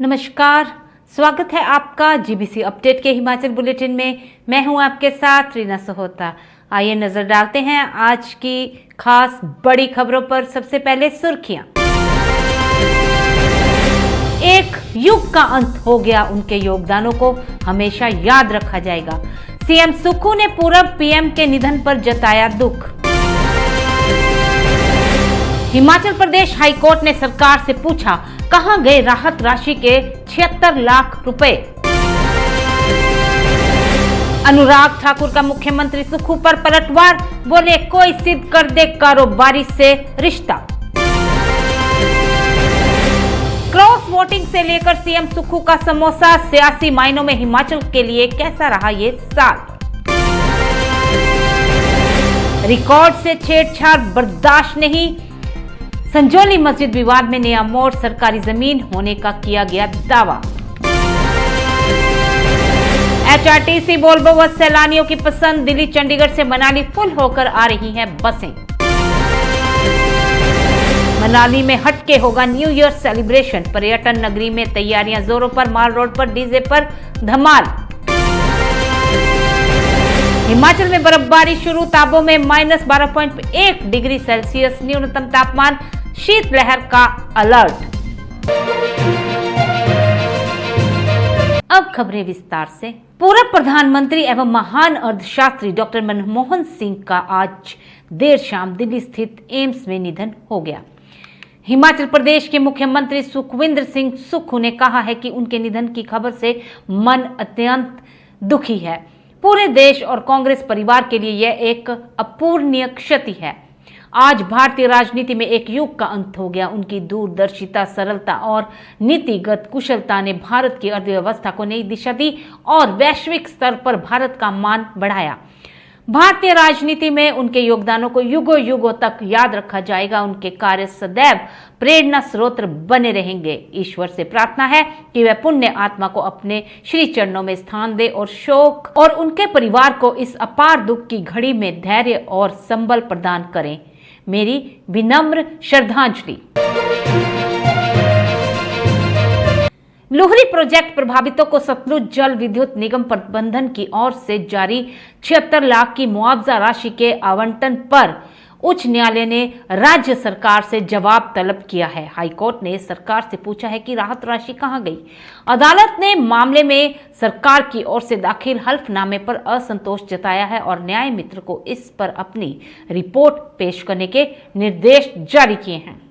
नमस्कार, स्वागत है आपका जीबीसी अपडेट के हिमाचल बुलेटिन में। मैं हूं आपके साथ रीना सहोता। आइए नजर डालते हैं आज की खास बड़ी खबरों पर। सबसे पहले सुर्खियां। एक युग का अंत हो गया, उनके योगदानों को हमेशा याद रखा जाएगा। सीएम सुक्खू ने पूर्व पीएम के निधन पर जताया दुख। हिमाचल प्रदेश हाईकोर्ट ने सरकार से पूछा, कहां गए राहत राशि के 76 लाख रुपए। अनुराग ठाकुर का मुख्यमंत्री सुक्खू पर पलटवार, बोले कोई सिद्ध कर दे कारोबारी से रिश्ता। क्रॉस वोटिंग से लेकर सीएम सुक्खू का समोसा, सियासी मायनों में हिमाचल के लिए कैसा रहा ये साल। रिकॉर्ड से छेड़छाड़ बर्दाश्त नहीं, संजौली मस्जिद विवाद में नया मोड़, सरकारी जमीन होने का किया गया दावा। एचआरटीसी वोल्वो बस सैलानियों की पसंद, दिल्ली चंडीगढ़ से मनाली फुल होकर आ रही हैं बसें। मनाली में हटके होगा न्यू ईयर सेलिब्रेशन, पर्यटन नगरी में तैयारियां जोरों पर, माल रोड पर डीजे पर धमाल। हिमाचल में बर्फबारी शुरू, ताबो में -12.1 डिग्री सेल्सियस न्यूनतम तापमान, शीतलहर का अलर्ट। अब खबरें विस्तार से। पूर्व प्रधानमंत्री एवं महान अर्थशास्त्री डॉक्टर मनमोहन सिंह का आज देर शाम दिल्ली स्थित एम्स में निधन हो गया। हिमाचल प्रदेश के मुख्यमंत्री सुखविंदर सिंह सुक्खू ने कहा है कि उनके निधन की खबर से मन अत्यंत दुखी है। पूरे देश और कांग्रेस परिवार के लिए यह एक अपूरणीय क्षति है। आज भारतीय राजनीति में एक युग का अंत हो गया। उनकी दूरदर्शिता, सरलता और नीतिगत कुशलता ने भारत की अर्थव्यवस्था को नई दिशा दी और वैश्विक स्तर पर भारत का मान बढ़ाया। भारतीय राजनीति में उनके योगदानों को युगों युगों तक याद रखा जाएगा। उनके कार्य सदैव प्रेरणा स्रोत बने रहेंगे। ईश्वर से प्रार्थना है कि वह पुण्य आत्मा को अपने श्री चरणों में स्थान दे और शोक और उनके परिवार को इस अपार दुख की घड़ी में धैर्य और संबल प्रदान करें। मेरी विनम्र श्रद्धांजलि। लुहरी प्रोजेक्ट प्रभावितों को सतलुज जल विद्युत निगम प्रबंधन की ओर से जारी 76 लाख की मुआवजा राशि के आवंटन पर उच्च न्यायालय ने राज्य सरकार से जवाब तलब किया है। हाईकोर्ट ने सरकार से पूछा है कि राहत राशि कहां गई। अदालत ने मामले में सरकार की ओर से दाखिल हल्फनामे पर असंतोष जताया है और न्याय मित्र को इस पर अपनी रिपोर्ट पेश करने के निर्देश जारी किए हैं।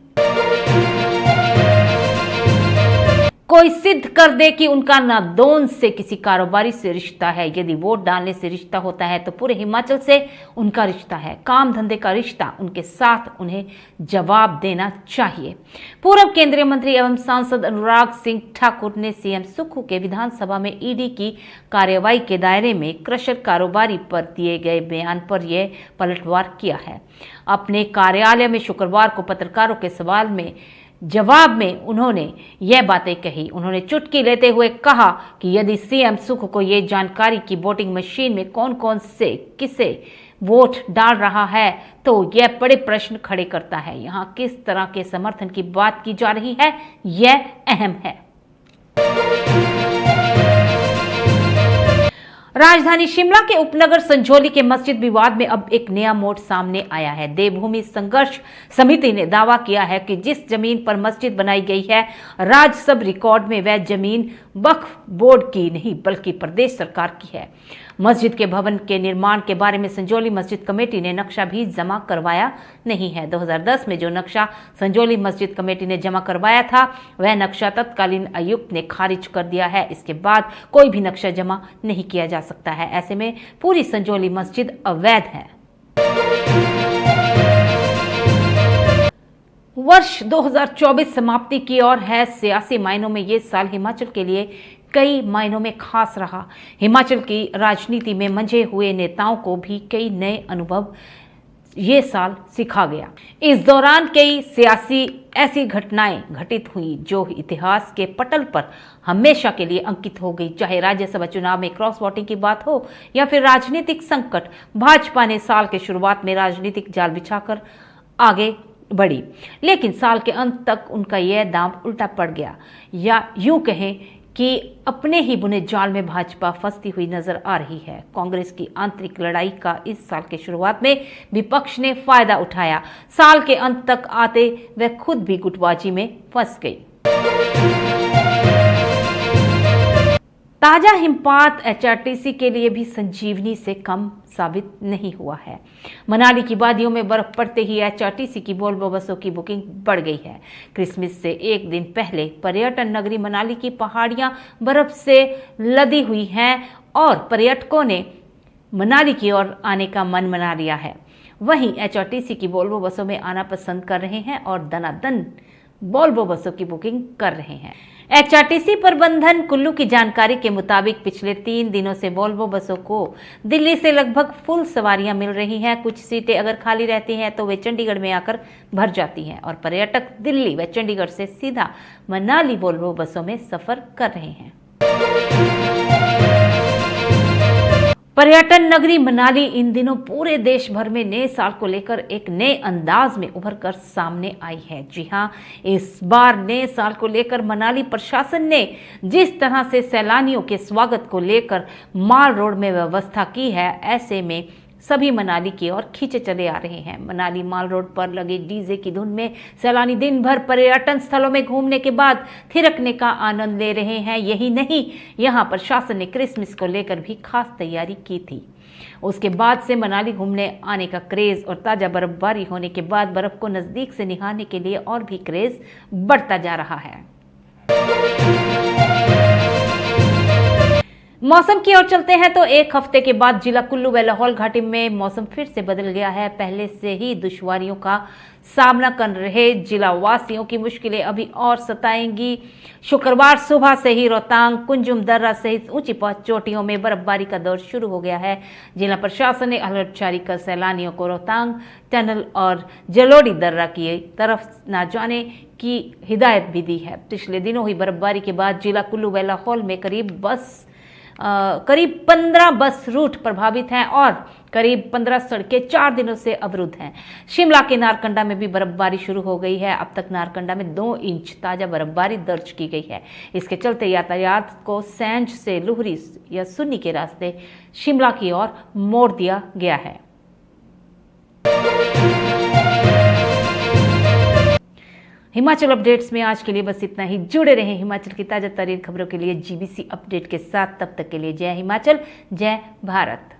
कोई सिद्ध कर दे कि उनका नादौन से किसी कारोबारी से रिश्ता है। यदि वोट डालने से रिश्ता होता है तो पूरे हिमाचल से उनका रिश्ता है। काम धंधे का रिश्ता उनके साथ उन्हें जवाब देना चाहिए। पूर्व केंद्रीय मंत्री एवं सांसद अनुराग सिंह ठाकुर ने सीएम सुक्खू के विधानसभा में ईडी की कार्रवाई के दायरे में क्रशर कारोबारी पर दिए गए बयान पर यह पलटवार किया है। अपने कार्यालय में शुक्रवार को पत्रकारों के सवाल में जवाब में उन्होंने यह बातें कही। उन्होंने चुटकी लेते हुए कहा कि यदि सीएम सुक्खू को यह जानकारी कि वोटिंग मशीन में कौन कौन से किसे वोट डाल रहा है तो यह बड़े प्रश्न खड़े करता है। यहाँ किस तरह के समर्थन की बात की जा रही है, यह अहम है। राजधानी शिमला के उपनगर संजौली के मस्जिद विवाद में अब एक नया मोड़ सामने आया है। देवभूमि संघर्ष समिति ने दावा किया है कि जिस जमीन पर मस्जिद बनाई गई है, राजसब रिकॉर्ड में वह जमीन वक्फ बोर्ड की नहीं बल्कि प्रदेश सरकार की है। मस्जिद के भवन के निर्माण के बारे में संजौली मस्जिद कमेटी ने नक्शा भी जमा करवाया नहीं है। 2010 में जो नक्शा संजौली मस्जिद कमेटी ने जमा करवाया था वह नक्शा तत्कालीन आयुक्त ने खारिज कर दिया है। इसके बाद कोई भी नक्शा जमा नहीं किया जा सकता है। ऐसे में पूरी संजौली मस्जिद अवैध है। वर्ष 2024 समाप्ति की ओर है। सियासी मायनों में ये साल हिमाचल के लिए कई मायनों में खास रहा। हिमाचल की राजनीति में मंझे हुए नेताओं को भी कई नए अनुभव ये साल सिखा गया। इस दौरान कई सियासी ऐसी घटनाएं घटित हुई जो इतिहास के पटल पर हमेशा के लिए अंकित हो गई। चाहे राज्यसभा चुनाव में क्रॉस वोटिंग की बात हो या फिर राजनीतिक संकट, भाजपा ने साल के शुरुआत में राजनीतिक जाल बिछाकर आगे बढ़ी, लेकिन साल के अंत तक उनका यह दांव उल्टा पड़ गया, या यूं कहें कि अपने ही बुने जाल में भाजपा फंसती हुई नजर आ रही है। कांग्रेस की आंतरिक लड़ाई का इस साल के शुरुआत में विपक्ष ने फायदा उठाया। साल के अंत तक आते वह खुद भी गुटबाजी में फंस गई। ताजा हिमपात एचआरटीसी के लिए भी संजीवनी से कम साबित नहीं हुआ है। मनाली की वादियों में बर्फ पड़ते ही एचआरटीसी की वोल्वो बसों की बुकिंग बढ़ गई है। क्रिसमस से एक दिन पहले पर्यटन नगरी मनाली की पहाड़ियां बर्फ से लदी हुई हैं और पर्यटकों ने मनाली की ओर आने का मन बना लिया है। वहीं एचआरटीसी की वोल्वो बसों में आना पसंद कर रहे हैं और दनादन वोल्वो बसों की बुकिंग कर रहे हैं। एचआरटीसी प्रबंधन कुल्लू की जानकारी के मुताबिक पिछले 3 दिनों से वोल्वो बसों को दिल्ली से लगभग फुल सवारियां मिल रही हैं। कुछ सीटें अगर खाली रहती हैं तो वे चंडीगढ़ में आकर भर जाती हैं और पर्यटक दिल्ली व चंडीगढ़ से सीधा मनाली वोल्वो बसों में सफर कर रहे हैं। पर्यटन नगरी मनाली इन दिनों पूरे देश भर में नए साल को लेकर एक नए अंदाज में उभर कर सामने आई है। जी हां, इस बार नए साल को लेकर मनाली प्रशासन ने जिस तरह से सैलानियों के स्वागत को लेकर माल रोड में व्यवस्था की है, ऐसे में सभी मनाली की ओर खींचे चले आ रहे हैं। मनाली माल रोड पर लगे डीजे की धुन में सैलानी दिन भर पर्यटन स्थलों में घूमने के बाद थिरकने का आनंद ले रहे हैं। यही नहीं, यहां प्रशासन ने क्रिसमस को लेकर भी खास तैयारी की थी। उसके बाद से मनाली घूमने आने का क्रेज और ताजा बर्फबारी होने के बाद बर्फ को नजदीक से निहारने के लिए और भी क्रेज बढ़ता जा रहा है। मौसम की ओर चलते हैं तो एक हफ्ते के बाद जिला कुल्लू व लाहौल घाटी में मौसम फिर से बदल गया है। पहले से ही दुश्वारियों का सामना कर रहे जिला वासियों की मुश्किलें अभी और सताएंगी। शुक्रवार सुबह से ही रोहतांग, कुंजुम दर्रा सहित ऊंची चोटियों में बर्फबारी का दौर शुरू हो गया है। जिला प्रशासन ने अलर्ट जारी कर सैलानियों को रोहतांग टनल और जलोड़ी दर्रा की तरफ न जाने की हिदायत भी दी है। पिछले दिनों हुई बर्फबारी के बाद जिला कुल्लू व लाहौल में करीब 15 बस रूट प्रभावित हैं और करीब 15 सड़कें 4 दिनों से अवरुद्ध हैं। शिमला के नारकंडा में भी बर्फबारी शुरू हो गई है। अब तक नारकंडा में 2 इंच ताजा बर्फबारी दर्ज की गई है। इसके चलते यातायात को सैंज से लुहरी या सुन्नी के रास्ते शिमला की ओर मोड़ दिया गया है। हिमाचल अपडेट्स में आज के लिए बस इतना ही। जुड़े रहें हिमाचल की ताजा तरीन खबरों के लिए जीबीसी अपडेट के साथ। तब तक के लिए जय हिमाचल, जय भारत।